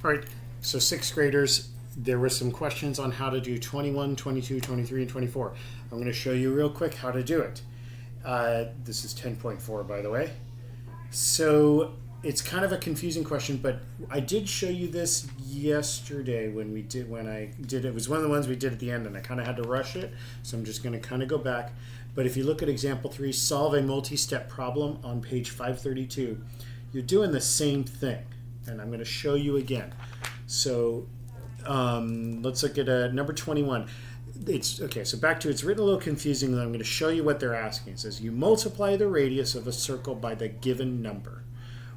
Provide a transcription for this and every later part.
All right, so sixth graders, there were some questions on how to do 21, 22, 23, and 24. I'm going to show you real quick how to do it. This is 10.4, by the way. So it's kind of a confusing question, but I did show you this yesterday when I did it. It was one of the ones we did at the end, and I kind of had to rush it, so I'm just going to kind of go back. But if you look at example 3, solve a multi-step problem on page 532, you're doing the same thing, and I'm going to show you again. So let's look at number 21. It's okay, so back to it's written a little confusing, and I'm going to show you what they're asking. It says you multiply the radius of a circle by the given number.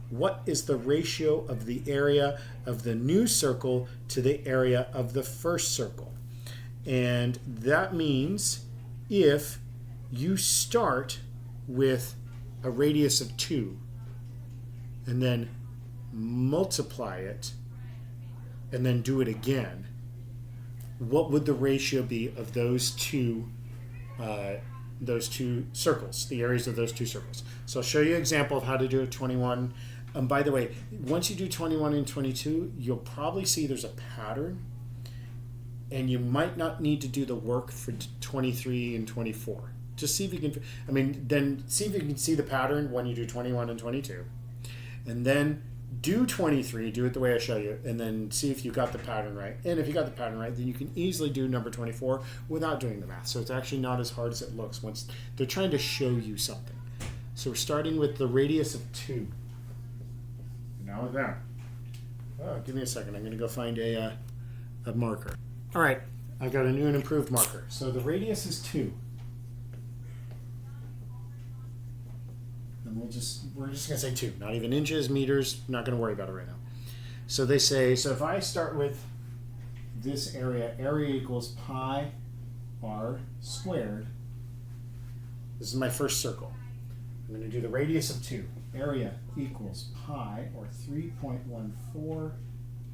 What is the ratio of the area of the new circle to the area of the first circle? And that means if you start with a radius of 2 and then multiply it and then do it again, what would the ratio be of those two circles, the areas of those two circles? So I'll show you an example of how to do a 21. By the way, once you do 21 and 22, you'll probably see there's a pattern, and you might not need to do the work for 23 and 24. Just see if you can, then see if you can see the pattern when you do 21 and 22. And then do 23, do it the way I show you, and then see if you got the pattern right. And if you got the pattern right, then you can easily do number 24 without doing the math. So it's actually not as hard as it looks once they're trying to show you something. So we're starting with the radius of 2. Now with that. Oh, give me a second. I'm going to go find a marker. All right, I've got a new and improved marker. So the radius is 2. And we're just going to say 2, not even inches, meters, not going to worry about it right now. So they say, so if I start with this area equals pi r squared, this is my first circle. I'm going to do the radius of 2. Area equals pi, or 3.14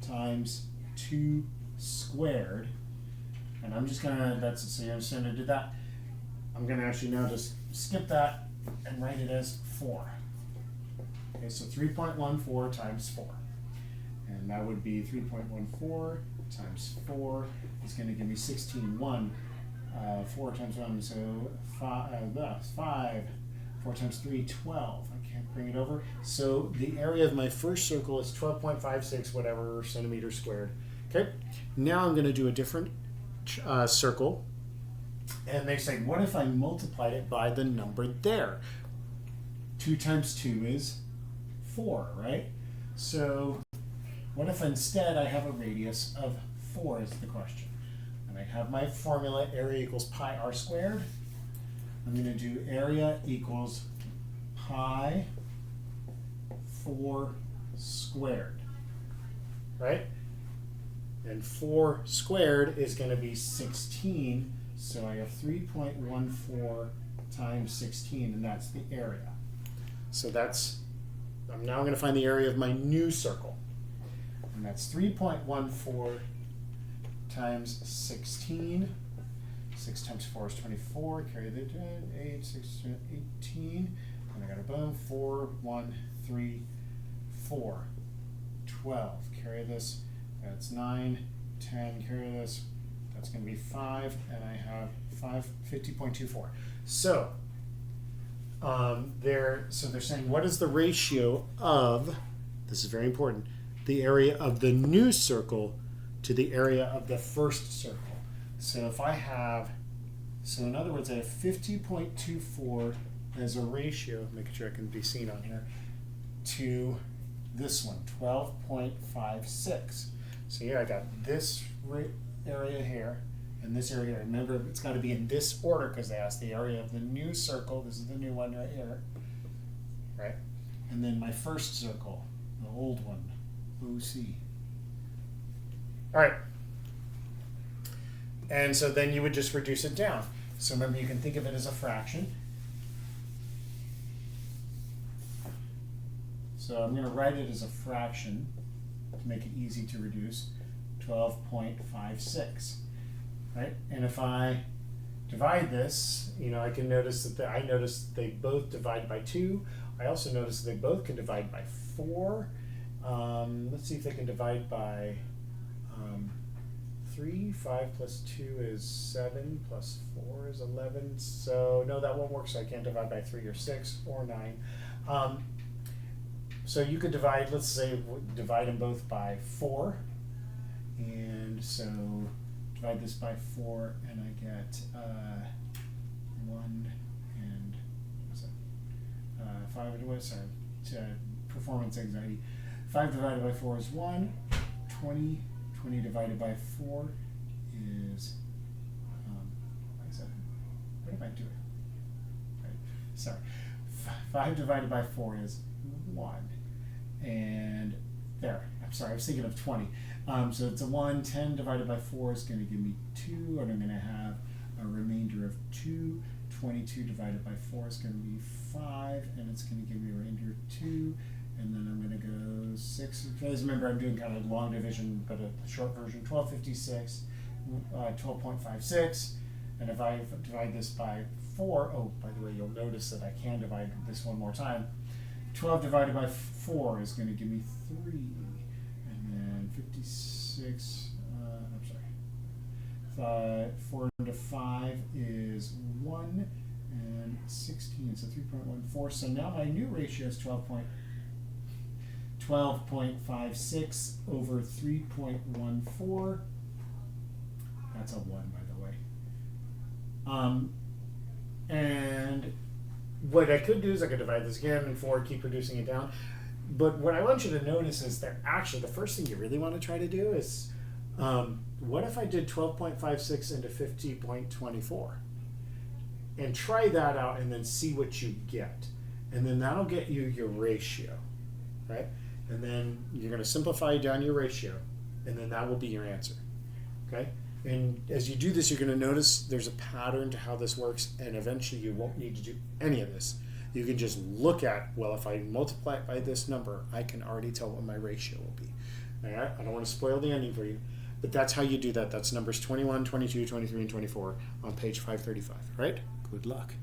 times 2 squared. And I'm just going to, so you understand I did that. I'm going to actually now just skip that and write it as 4. Okay, so 3.14 times 4. And that would be 3.14 times 4 is going to give me 16.1. 4 times 1, so 5. 4 times 3, 12. I can't bring it over. So the area of my first circle is 12.56, whatever, centimeters squared. Okay, now I'm going to do a different circle. And they say, what if I multiplied it by the number there? 2 times 2 is 4, right? So what if instead I have a radius of 4 is the question? And I have my formula, area equals pi r squared. I'm going to do area equals pi 4 squared, right? And 4 squared is going to be 16, so I have 3.14 times 16, and that's the area. So I'm now going to find the area of my new circle, and that's 3.14 times 16. 6 times 4 is 24, carry the 8, 6, 18, and I got a boom, 4, 1, 3, 4, 12, carry this, that's 9, 10, carry this, that's going to be 5, and I have 50.24. So, they're saying, what is the ratio of, this is very important, the area of the new circle to the area of the first circle? So if I have, in other words, I have 50.24 as a ratio, making sure I can be seen on here, to this one, 12.56. So here I got this area here and this area here. Remember, it's got to be in this order because they asked the area of the new circle. This is the new one right here, right? And then my first circle, the old one, OC. All right. And so then you would just reduce it down. So remember, you can think of it as a fraction. So I'm going to write it as a fraction to make it easy to reduce, 12.56, right? And if I divide this, I can notice that I notice they both divide by 2. I also notice they both can divide by 4. Let's see if they can divide by 3. 5 plus 2 is 7, plus 4 is 11. So no, that won't work, so I can't divide by 3 or 6 or 9. So you could divide, let's say, divide them both by 4. And so divide this by 4, and I get 1 and, what's that? 5, sorry, performance anxiety. 5 divided by 4 is 1. 20. 20 divided by 4 is, what am I doing? Right. Sorry. 5 divided by 4 is 1. And there, I'm sorry, I was thinking of 20. So it's a 1. 10 divided by 4 is going to give me 2, and I'm going to have a remainder of 2. 22 divided by 4 is going to be 5, and it's going to give me a remainder of 2. And then I'm going to go 6. Guys, remember, I'm doing kind of long division, but a short version. 1256, 12.56. And if I divide this by 4, oh, by the way, you'll notice that I can divide this one more time. 12 divided by 4 is going to give me 3. And then 56, I'm sorry. 4 into 5 is 1. And 16, so 3.14. So now my new ratio is 12.56 over 3.14. That's a 1, by the way. And what I could do is I could divide this again and 4, keep reducing it down. But what I want you to notice is that actually the first thing you really want to try to do is, what if I did 12.56 into 50.24? And try that out and then see what you get. And then that'll get you your ratio, right? And then you're going to simplify down your ratio, and then that will be your answer, okay? And as you do this, you're going to notice there's a pattern to how this works, and eventually you won't need to do any of this. You can just look at, well, if I multiply it by this number, I can already tell what my ratio will be. All right? I don't want to spoil the ending for you, but that's how you do that. That's numbers 21, 22, 23, and 24 on page 535, right? Good luck.